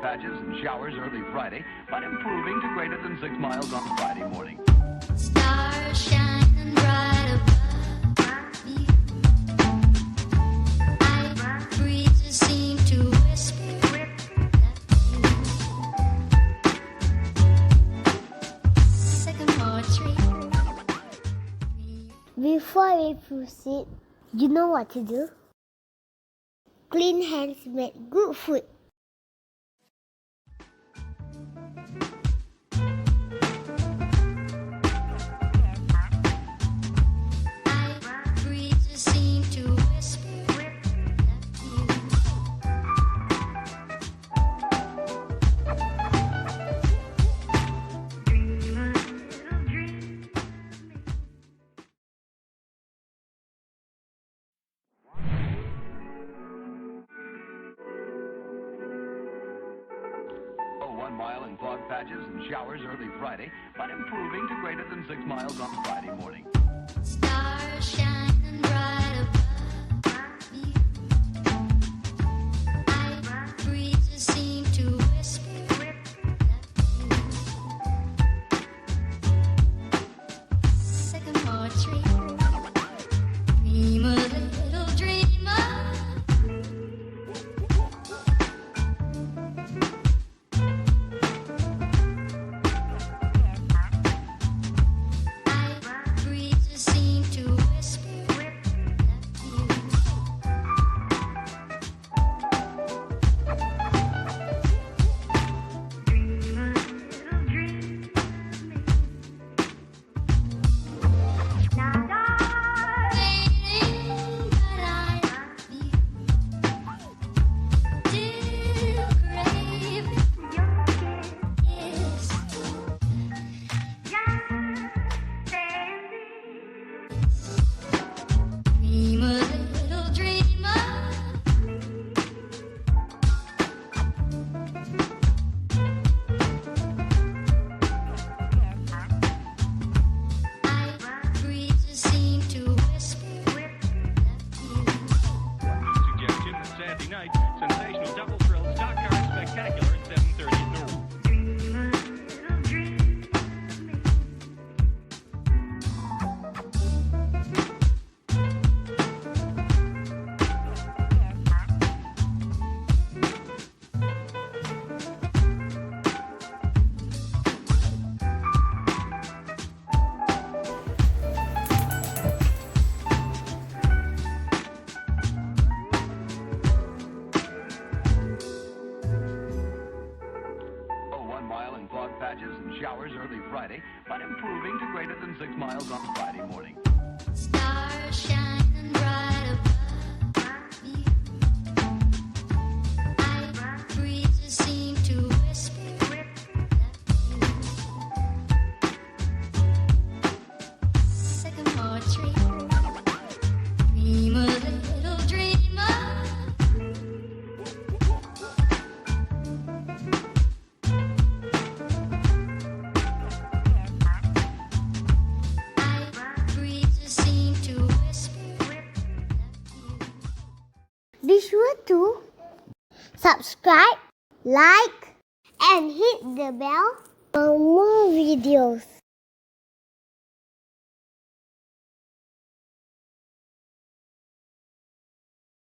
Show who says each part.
Speaker 1: patches and showers early Friday, but improving to greater than 6 miles on Friday morning.
Speaker 2: Stars shining bright above me. Night breezes seem to whisper Sycamore tree.
Speaker 3: Before we proceed, you know what to do? Clean hands make good food.
Speaker 2: Night breezes seem to whisper
Speaker 1: Oh, 1 mile in fog patches and showers early Friday, but improving to greater than 6 miles on Friday morning.
Speaker 2: Stars shining bright above me. Night breezes seem to whisper Sycamore tree. Dream a little dreamer. Night breezes seem to whisper Dream a little dreamer. Night breezes seem to whisper
Speaker 4: Suggestion that Saturday night, sensational double thrill stock car spectacular at 7:30 at noon.
Speaker 1: Oh, 1 mile in fog patches and showers early Friday, but improving to greater than 6 miles on Friday morning.
Speaker 2: Stars shining bright above me. Night breezes seem to whisper Sycamore tree. Dream a little dreamer. Night breezes seem to whisper
Speaker 3: Be sure to subscribe, like, and hit the bell for more videos.